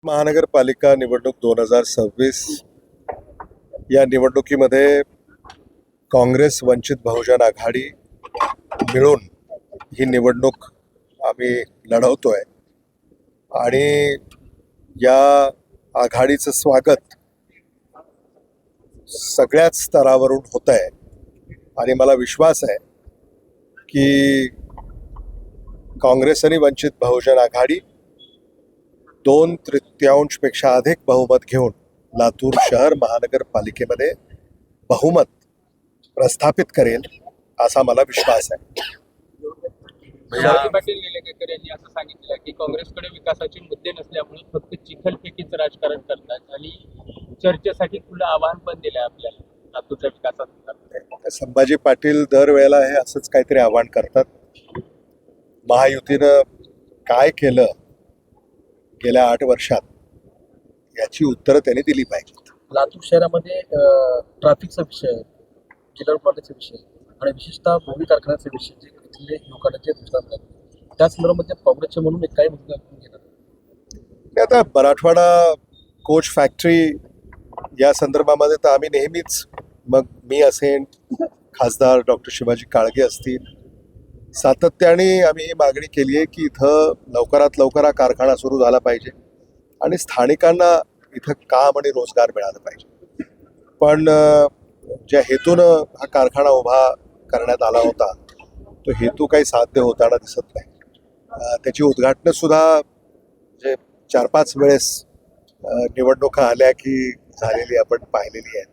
महानगरपालिका निवडणूक 2026 या निवडणुकीमध्ये काँग्रेस वंचित बहुजन आघाडी मिळून ही निवडणूक आम्ही लढवतोय आणि या आघाडीचं स्वागत सगळ्याच स्तरावरून होत आहे आणि मला विश्वास आहे की काँग्रेस आणि वंचित बहुजन आघाडी 2/3 अधिक बहुमत घेऊन लातूर शहर महानगरपालिकेमध्ये बहुमत प्रस्थापित करेल असा मला विश्वास आहे. पाटील निलंगेकर यांनी असं सांगितलं की काँग्रेसकडे विकासाचे मुद्दे नसल्यामुळे फक्त चिखलफेकीचं राजकारण करतात आणि चर्चेसाठी खुलं आवाहन पण दिलंय आपल्याला लातूरच्या विकासात. संभाजी पाटील दरवेळेला हे असंच काहीतरी आवाहन करतात. महायुतीनं काय केलं गेल्या 8 वर्षात याची उत्तरं त्यांनी दिली पाहिजेत. लातूर शहरामध्ये ट्रॅफिकचा विषय, जिल्हापालिकेचा विषय आणि विशेषतः भूमी कारखान्याचा विषय जे इथले युवकांना जे दुसरा त्या संदर्भामध्ये काँग्रेसचे म्हणून एक काय भूमिका घेणार. आता मराठवाडा कोच फॅक्टरी या संदर्भामध्ये तर आम्ही नेहमीच, मग मी असेन, खासदार डॉक्टर शिवाजी काळगे असतील, सातत्याने आम्ही ही मागणी केली आहे की इथं लवकरात लवकर हा कारखाना सुरू झाला पाहिजे आणि स्थानिकांना इथं काम आणि रोजगार मिळाला पाहिजे. पण ज्या हेतूनं हा कारखाना उभा करण्यात आला होता तो हेतू काही साध्य होताना दिसत नाही. त्याची उद्घाटनं सुद्धा म्हणजे 4-5 वेळेस निवडणुका आल्या की झालेली आपण पाहिलेली आहे.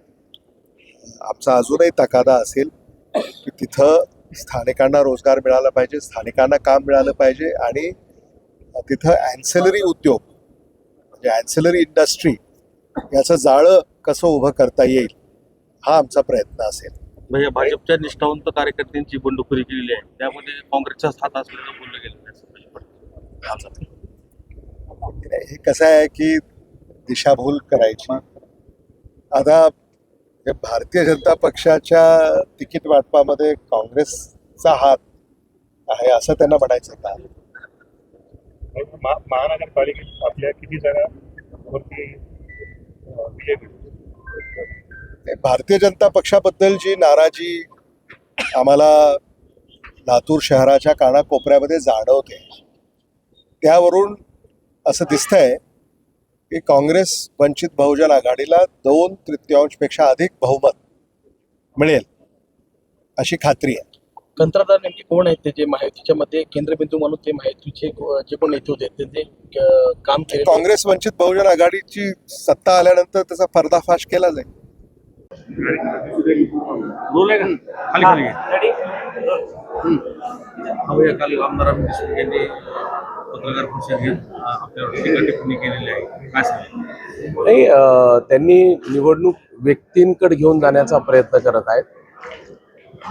आमचा अजूनही तकादा असेल की तिथं स्थानिकांना रोजगार मिळाला पाहिजे, स्थानिकांना काम मिळालं पाहिजे आणि तिथं ॲन्सिलरी उद्योग म्हणजे ॲन्सिलरी इंडस्ट्री याचं जाळं कसं उभं करता येईल हा आमचा प्रयत्न असेल. म्हणजे भाजपच्या निष्ठावंत कार्यकर्त्यांची बंडखोरी केलेली आहे, त्यामध्ये काँग्रेसचा हात असल्याचं बोललं गेलं. हे कसं आहे की दिशाभूल करायची. आता भारतीय जनता पक्षाच्या तिकीट वाटपामध्ये काँग्रेसचा हात आहे असं त्यांना म्हणायचं का? महानगरपालिकेत आपल्या किती जागांवरती विजय मिळतो? भारतीय जनता पक्षाबद्दलची नाराजी आम्हाला लातूर शहराच्या कानाकोपऱ्यामध्ये जाणवते. त्यावरून असं दिसतंय की काँग्रेस वंचित बहुजन आघाडीला 2/3 अधिक बहुमत मिळेल अशी खात्री आहे. कंत्राटदार नेमके कोण आहेत, ते जे महायुतीच्या मध्ये केंद्रबिंदू म्हणून ते महायुतीचे जे कोण नेते होते ते काम केले? काँग्रेस वंचित बहुजन आघाडीची सत्ता आल्यानंतर त्याचा पर्दाफाश केला जाईल. काल आमदार अमित देशमुख यांनी पत्रकार परिषद घेत आपल्यावर टीका टिप्पणी केलेली आहे, काय सांगितलं? नाही, त्यांनी निवडणूक व्यक्तींकडे घेऊन जाण्याचा प्रयत्न करत आहेत.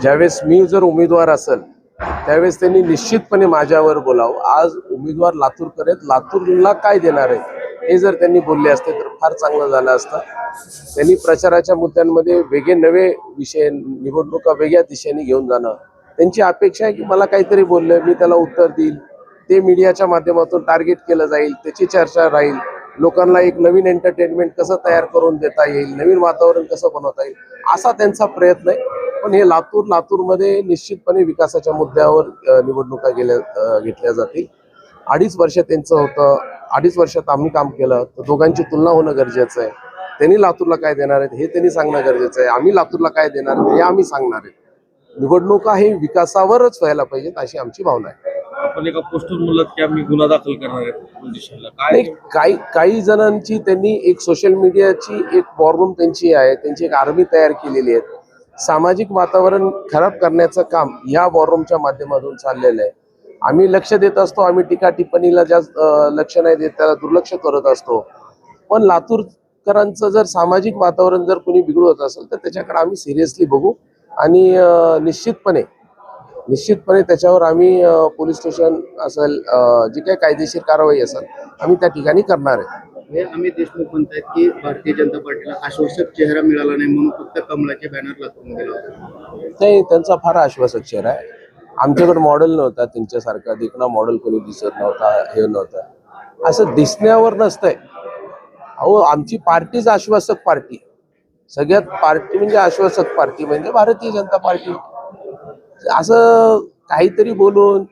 ज्यावेळेस मी जर उमेदवार असेल त्यावेळेस त्यांनी निश्चितपणे माझ्यावर बोलावं. आज उमेदवार लातूरकर आहेत, लातूरला काय देणार आहे हे जर त्यांनी बोलले असते तर फार चांगलं झालं असतं. त्यांनी प्रचाराच्या मुद्द्यांमध्ये वेगळे नवे विषय, निवडणुका वेगळ्या दिशेने घेऊन जाणं, त्यांची अपेक्षा आहे की मला काहीतरी बोललं मी त्याला उत्तर देईल, ते मीडियाच्या माध्यमातून टार्गेट केलं जाईल, त्याची चर्चा राहील, लोकांना एक नवीन एंटरटेनमेंट कसं तयार करून देता येईल, नवीन वातावरण कसं बनवता येईल असा त्यांचा प्रयत्न आहे. पण हे लातूरमध्ये निश्चितपणे विकासाच्या मुद्द्यावर निवडणुका घेतल्या जातील. 2.5 वर्ष त्यांचं होतं, 2.5 वर्षात आम्ही काम केलं, तर दोघांची तुलना होणं गरजेचं आहे. त्यांनी लातूरला काय देणार आहेत हे त्यांनी सांगणं गरजेचं आहे, आम्ही लातूरला काय देणार हे आम्ही सांगणार आहे. निवडणुका हे विकासावरच व्हायला पाहिजेत अशी आमची भावना आहे. आपण एका पोस्टर बोललात की आम्ही गुन्हा दाखल करणार आहे, काही जणांची त्यांनी एक सोशल मीडियाची एक वॉर रूम त्यांची आहे, त्यांची एक आर्मी तयार केलेली आहे. सामाजिक वातावरण खराब करण्याचं काम या वॉर रूमच्या माध्यमातून चाललेलं आहे. आम्ही लक्ष देत असतो, आम्ही टीका टिप्पणीला जास्त लक्ष नाही देत, त्याला दुर्लक्ष करत असतो. पण लातूरकरांचं जर सामाजिक वातावरण जर कोणी बिघडवत असेल तर त्याच्याकडे आम्ही सिरियसली बघू आणि निश्चितपणे त्याच्यावर आम्ही पोलीस स्टेशन असेल, जी काही कायदेशीर कारवाई असेल आम्ही त्या ठिकाणी करणार आहे. अमित देशमुख म्हणतात की भारतीय जनता पार्टीला आश्वासक चेहरा मिळाला नाही म्हणून फक्त कमळाचे बॅनर लातूरमध्ये लावतात. नाही, त्यांचा फार आश्वासक चेहरा आहे. आमच्याकडे मॉडेल नव्हता त्यांच्यासारखा, देखणा मॉडेल कोणी दिसत नव्हता, हे नव्हतं. असं दिसण्यावर नसतंय, अहो आमची पार्टीच आश्वासक पार्टी, सगळ्यात पार्टी म्हणजे आश्वासक पार्टी म्हणजे भारतीय जनता पार्टी. असं काहीतरी बोलून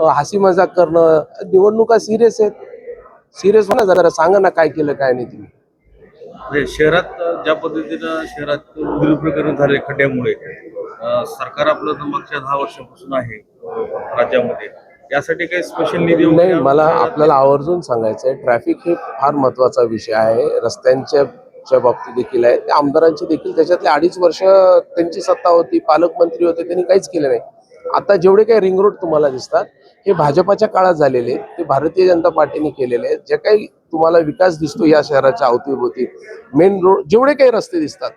हसी मजाक करणं, निवडणुका सिरियस आहेत. सिरियस हो ना जरा, सांगा ना काय केलं काय नाही तुम्ही. म्हणजे शहरात ज्या पद्धतीनं शहरात उघड प्रकरण झाले खड्ड्यामुळे सरकार आपलं तर मागच्या 10 वर्षापासून आहे राज्यामध्ये, यासाठी काही स्पेशल निधी वगैरे नाही, मला शहरात- आपल्याला आवर्जून सांगायचं आहे, ट्रॅफिक हे फार महत्त्वाचा विषय आहे. रस्त्यांच्या बाबतीत देखील आहे, त्या आमदारांची देखील त्याच्यातले 2.5 वर्ष त्यांची सत्ता होती, पालकमंत्री होते, त्यांनी काहीच केलं नाही. आता जेवढे काही रिंग रोड तुम्हाला दिसतात हे भाजपाच्या काळात झालेले, ते भारतीय जनता पार्टीने केलेले आहेत. जे काही तुम्हाला विकास दिसतो या शहराच्या अवतीभोवती, मेन रोड जेवढे काही रस्ते दिसतात,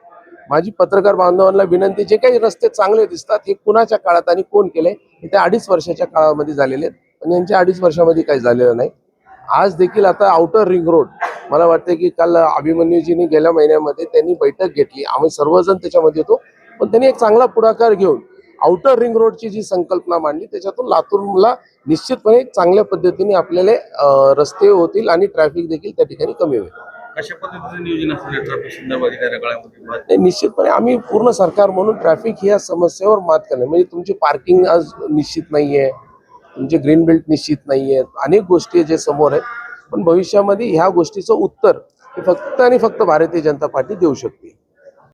माझी पत्रकार बांधवांना विनंती, जे काही रस्ते चांगले दिसतात हे कुणाच्या काळात आणि कोण केलंय हे त्या 2.5 वर्षाच्या काळामध्ये झालेले आहेत. आणि यांच्या 2.5 वर्षामध्ये काही झालेलं नाही. आज देखील आता आउटर रिंग रोड, मला वाटतं की काल अभिमन्यूजींनी गेल्या महिन्यामध्ये त्यांनी बैठक घेतली, आम्ही सर्वजण त्याच्यामध्ये होतो, पण त्यांनी एक चांगला पुढाकार घेऊन आउटर रिंग रोडची जी संकल्पना मांडली, त्याच्यातून लातूरला निश्चितपणे चांगल्या पद्धतीने आपल्याला रस्ते होतील आणि ट्रॅफिक देखील त्या ठिकाणी कमी होईल. कशा पद्धतीचं नियोजन असतं ट्रॅफिक संदर्भात येत्या काळामध्ये? नाही, निश्चितपणे आम्ही पूर्ण सरकार म्हणून ट्रॅफिक ह्या समस्येवर मात करणे, म्हणजे तुमची पार्किंग आज निश्चित नाहीये, तुमचे ग्रीन बेल्ट निश्चित नाहीये, अनेक गोष्टी जे समोर आहेत, पण भविष्यामध्ये ह्या गोष्टीचं उत्तर हे फक्त आणि फक्त भारतीय जनता पार्टी देऊ शकते.